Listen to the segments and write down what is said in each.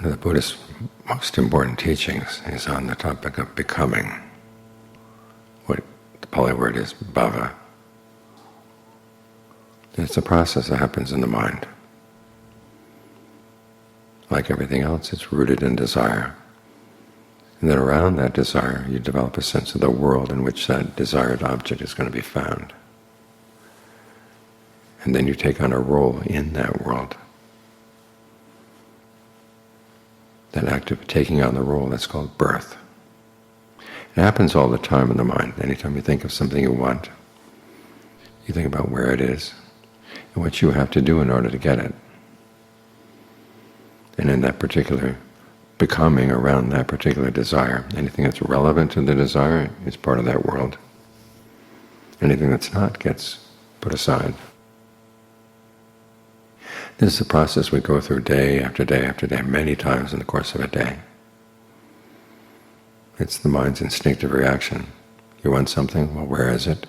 One of the Buddhist most important teachings is on the topic of becoming. What the Pali word is bhava. It's a process that happens in the mind. Like everything else, it's rooted in desire. And then around that desire, you develop a sense of the world in which that desired object is going to be found. And then you take on a role in that world. That act of taking on the role, that's called birth. It happens all the time in the mind. Anytime you think of something you want, you think about where it is and what you have to do in order to get it. And in that particular becoming around that particular desire, anything that's relevant to the desire is part of that world. Anything that's not gets put aside. This is a process we go through day after day after day, many times in the course of a day. It's the mind's instinctive reaction. You want something? Well, where is it?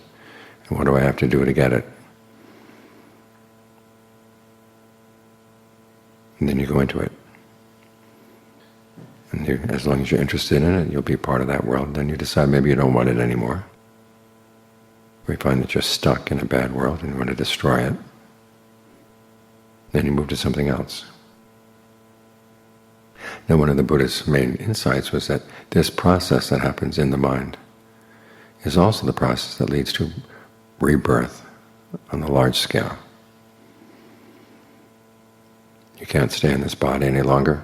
And what do I have to do to get it? And then you go into it. And as long as you're interested in it, you'll be part of that world. Then you decide maybe you don't want it anymore. Or you find that you're stuck in a bad world and you want to destroy it. Then you move to something else. Now, one of the Buddha's main insights was that this process that happens in the mind is also the process that leads to rebirth on the large scale. You can't stay in this body any longer,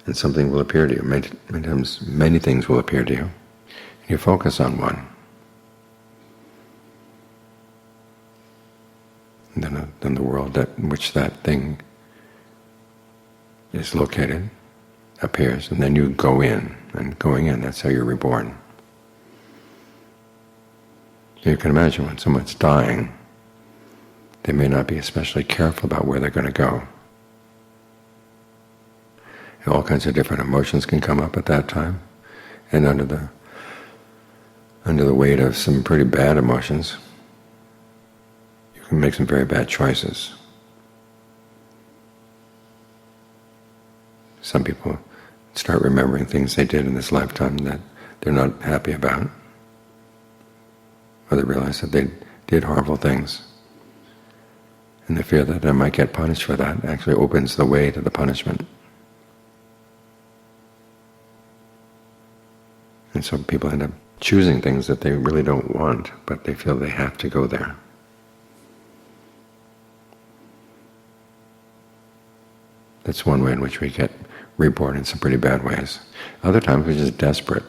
and something will appear to you. Many times, many things will appear to you, and you focus on one. And then the world in which that thing is located appears, and then you go in, and going in, that's how you're reborn. You can imagine when someone's dying, they may not be especially careful about where they're going to go. And all kinds of different emotions can come up at that time, and under the weight of some pretty bad emotions, you can make some very bad choices. Some people start remembering things they did in this lifetime that they're not happy about, or they realize that they did horrible things. And the fear that they might get punished for that actually opens the way to the punishment. And so people end up choosing things that they really don't want, but they feel they have to go there. That's one way in which we get reborn in some pretty bad ways. Other times we're just desperate.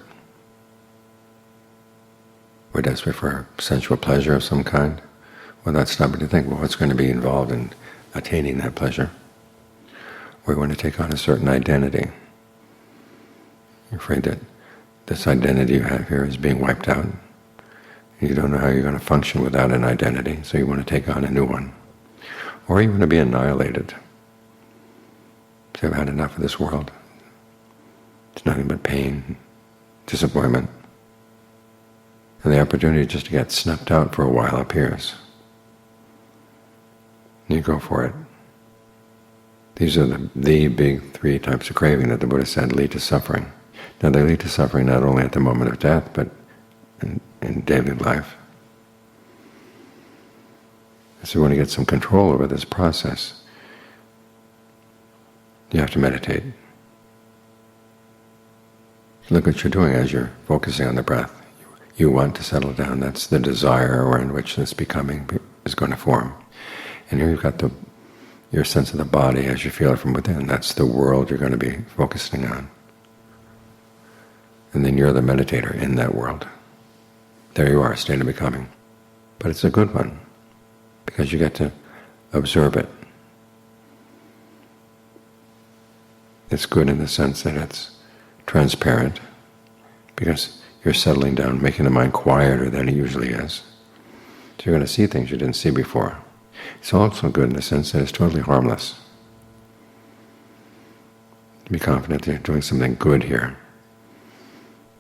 We're desperate for sensual pleasure of some kind. Well, that's stopping to think, well, what's going to be involved in attaining that pleasure? Or we want to take on a certain identity. You're afraid that this identity you have here is being wiped out. You don't know how you're going to function without an identity, so you want to take on a new one. Or you want to be annihilated. So I've had enough of this world. It's nothing but pain, disappointment. And the opportunity just to get snuffed out for a while appears. And you go for it. These are the big three types of craving that the Buddha said lead to suffering. Now they lead to suffering not only at the moment of death, but in daily life. So you want to get some control over this process. You have to meditate. Look what you're doing as you're focusing on the breath. You want to settle down. That's the desire or in which this becoming is going to form. And here you've got your sense of the body as you feel it from within. That's the world you're going to be focusing on. And then you're the meditator in that world. There you are, state of becoming. But it's a good one, because you get to observe it. It's good in the sense that it's transparent, because you're settling down, making the mind quieter than it usually is. So you're going to see things you didn't see before. It's also good in the sense that it's totally harmless. Be confident that you're doing something good here.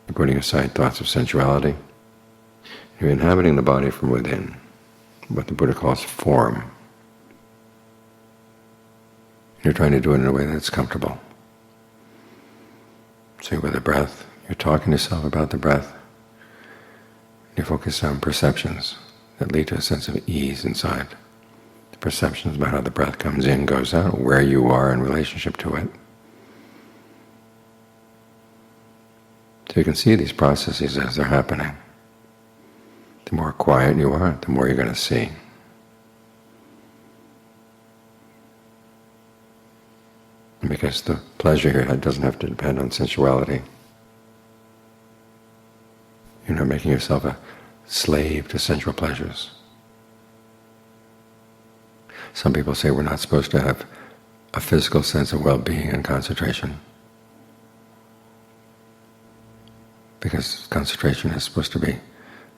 You're putting aside thoughts of sensuality. You're inhabiting the body from within, what the Buddha calls form. You're trying to do it in a way that's comfortable. So with the breath, you're talking to yourself about the breath. You're focused on perceptions that lead to a sense of ease inside. The perceptions about how the breath comes in, goes out, where you are in relationship to it. So you can see these processes as they're happening. The more quiet you are, the more you're going to see. And because the pleasure here doesn't have to depend on sensuality. You're not making yourself a slave to sensual pleasures. Some people say we're not supposed to have a physical sense of well-being and concentration, because concentration is supposed to be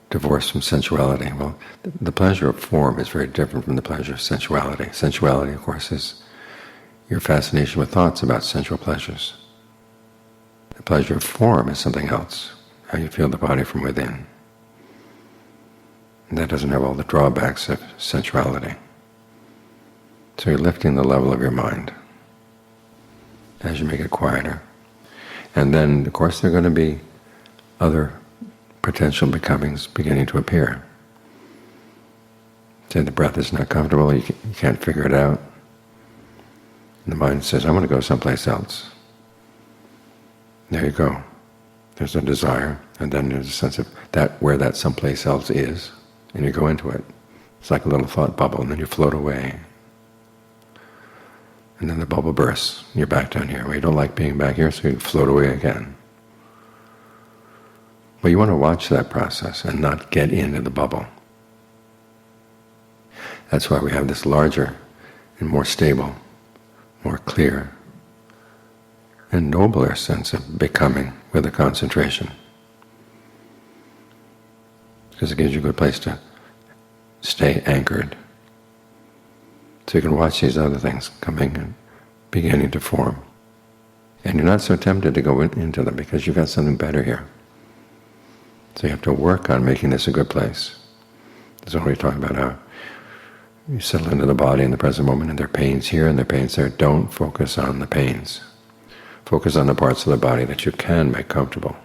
divorced from sensuality. Well, the pleasure of form is very different from the pleasure of sensuality. Sensuality, of course, is your fascination with thoughts about sensual pleasures. The pleasure of form is something else, how you feel the body from within. And that doesn't have all the drawbacks of sensuality. So you're lifting the level of your mind as you make it quieter. And then, of course, there are going to be other potential becomings beginning to appear. Say the breath is not comfortable, you can't figure it out. And the mind says, I want to go someplace else. There you go. There's a desire, and then there's a sense of that where that someplace else is, and you go into it. It's like a little thought bubble, and then you float away. And then the bubble bursts, and you're back down here. Well, you don't like being back here, so you float away again. But you want to watch that process and not get into the bubble. That's why we have this larger and more stable, more clear, and nobler sense of becoming with a concentration. Because it gives you a good place to stay anchored. So you can watch these other things coming and beginning to form. And you're not so tempted to go into them because you've got something better here. So you have to work on making this a good place. That's why we talk about how you settle into the body in the present moment, and there are pains here and there are pains there. Don't focus on the pains. Focus on the parts of the body that you can make comfortable.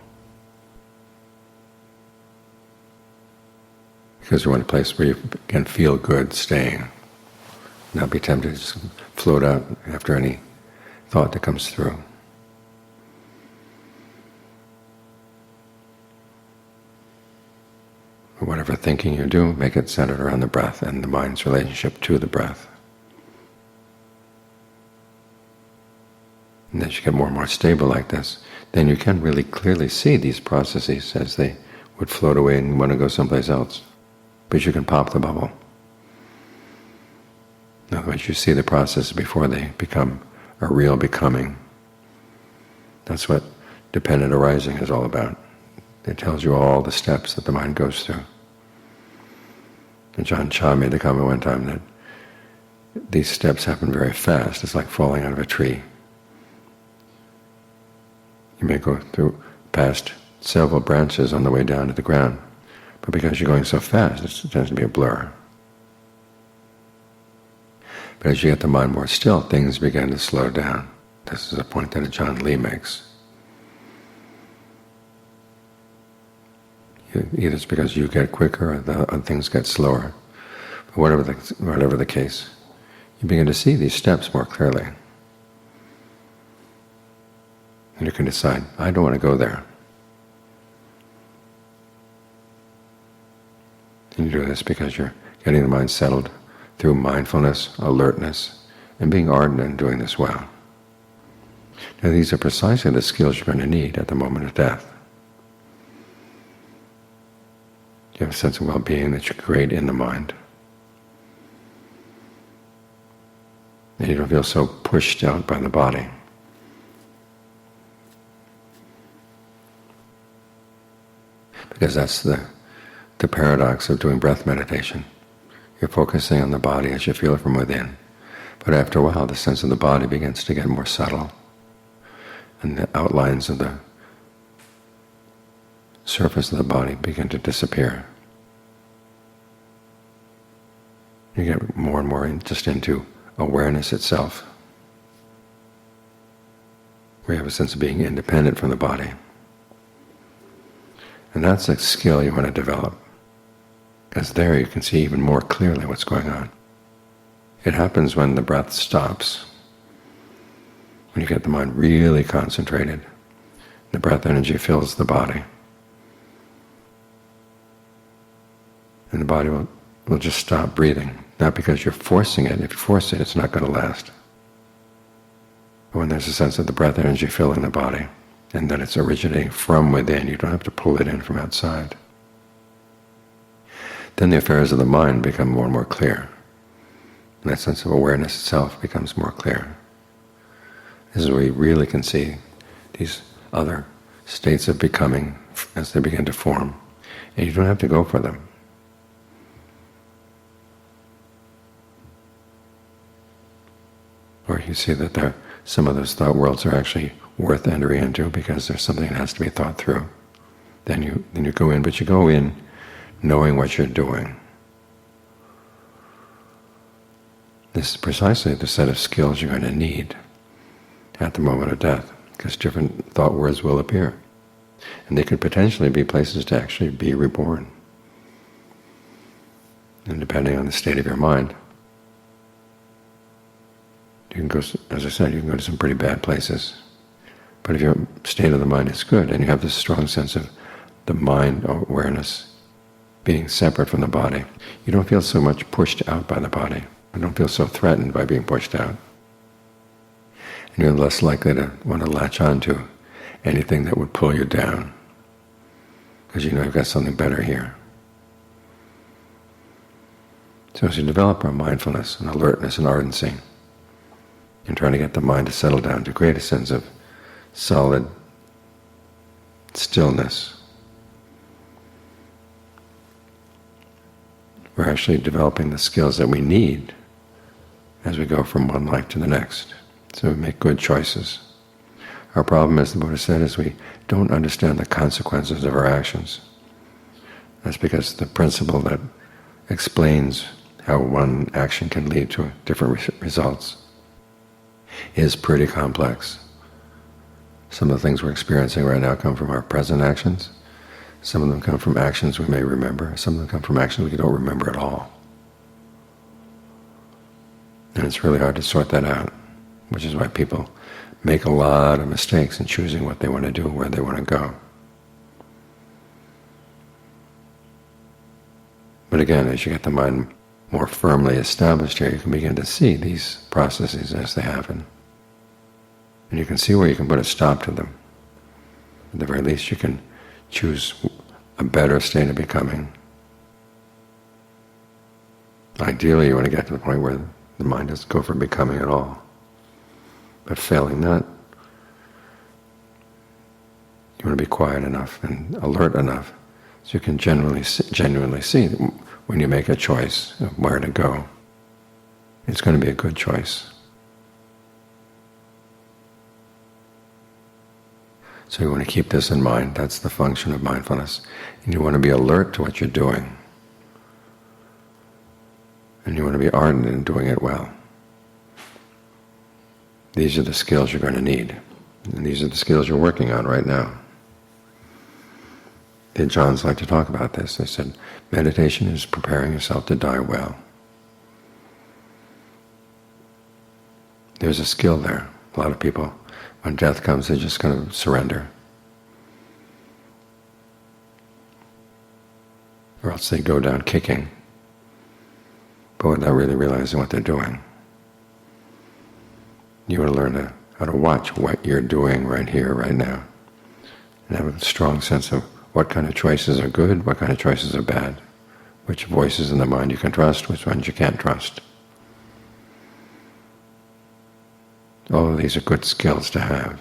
Because you want a place where you can feel good staying. Not be tempted to just float out after any thought that comes through. Whatever thinking you do, make it centered around the breath and the mind's relationship to the breath. And as you get more and more stable like this, then you can really clearly see these processes as they would float away and want to go someplace else. But you can pop the bubble. In other words, you see the process before they become a real becoming. That's what dependent arising is all about. It tells you all the steps that the mind goes through. And John Cha made the comment one time that these steps happen very fast. It's like falling out of a tree. You may go through past several branches on the way down to the ground, but because you're going so fast, it tends to be a blur. But as you get the mind more still, things begin to slow down. This is a point that John Lee makes. Either it's because you get quicker or things get slower. But whatever the case, you begin to see these steps more clearly. And you can decide, I don't want to go there. And you do this because you're getting the mind settled through mindfulness, alertness, and being ardent in doing this well. Now these are precisely the skills you're going to need at the moment of death. You have a sense of well-being that you create in the mind. And you don't feel so pushed out by the body. Because that's the paradox of doing breath meditation. You're focusing on the body as you feel it from within. But after a while, the sense of the body begins to get more subtle. And the outlines of the surface of the body begin to disappear. You get more and more just into awareness itself. where you have a sense of being independent from the body. And that's a skill you want to develop, because there you can see even more clearly what's going on. It happens when the breath stops, when you get the mind really concentrated. The breath energy fills the body, and the body will just stop breathing, not because you're forcing it. If you force it, it's not going to last. But when there's a sense of the breath energy filling the body, and that it's originating from within, you don't have to pull it in from outside, then the affairs of the mind become more and more clear. And that sense of awareness itself becomes more clear. This is where you really can see these other states of becoming as they begin to form. And you don't have to go for them. Or you see that some of those thought worlds are actually worth entering into because there's something that has to be thought through. Then you go in, but you go in knowing what you're doing. This is precisely the set of skills you're going to need at the moment of death, because different thought worlds will appear. And they could potentially be places to actually be reborn. And depending on the state of your mind, you can go, as I said, you can go to some pretty bad places. But if your state of the mind is good, and you have this strong sense of the mind awareness being separate from the body, you don't feel so much pushed out by the body. You don't feel so threatened by being pushed out. And you're less likely to want to latch on to anything that would pull you down, because you know you've got something better here. So as you develop our mindfulness and alertness and ardency, and trying to get the mind to settle down, to create a sense of solid stillness, we're actually developing the skills that we need as we go from one life to the next, so we make good choices. Our problem, as the Buddha said, is we don't understand the consequences of our actions. That's because the principle that explains how one action can lead to different results is pretty complex. Some of the things we're experiencing right now come from our present actions. Some of them come from actions we may remember. Some of them come from actions we don't remember at all. And it's really hard to sort that out, which is why people make a lot of mistakes in choosing what they want to do, where they want to go. But again, as you get the mind more firmly established here, you can begin to see these processes as they happen. And you can see where you can put a stop to them. At the very least, you can choose a better state of becoming. Ideally, you want to get to the point where the mind doesn't go for becoming at all. But failing that, you want to be quiet enough and alert enough so you can genuinely see when you make a choice of where to go, it's going to be a good choice. So you want to keep this in mind. That's the function of mindfulness. And you want to be alert to what you're doing. And you want to be ardent in doing it well. These are the skills you're going to need. And these are the skills you're working on right now. The Ajahns like to talk about this. They said, meditation is preparing yourself to die well. There's a skill there. A lot of people, when death comes, they're just going to surrender. Or else they go down kicking, but without really realizing what they're doing. You want to learn how to watch what you're doing right here, right now, and have a strong sense of what kind of choices are good, what kind of choices are bad, which voices in the mind you can trust, which ones you can't trust. All of these are good skills to have.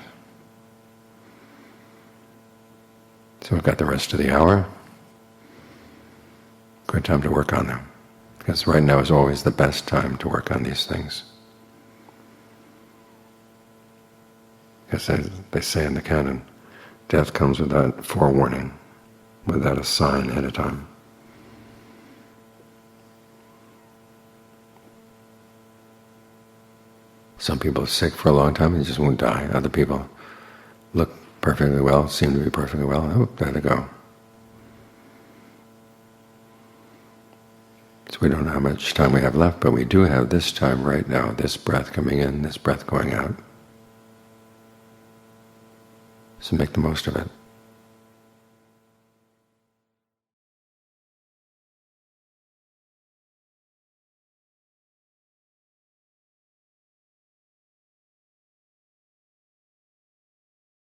So we've got the rest of the hour. Good time to work on them, because right now is always the best time to work on these things. Because as they say in the canon, death comes without forewarning, without a sign ahead of time. Some people are sick for a long time and just won't die. Other people perfectly well, seem to be perfectly well, oh, there they go. So we don't know how much time we have left, but we do have this time right now, this breath coming in, this breath going out. So make the most of it.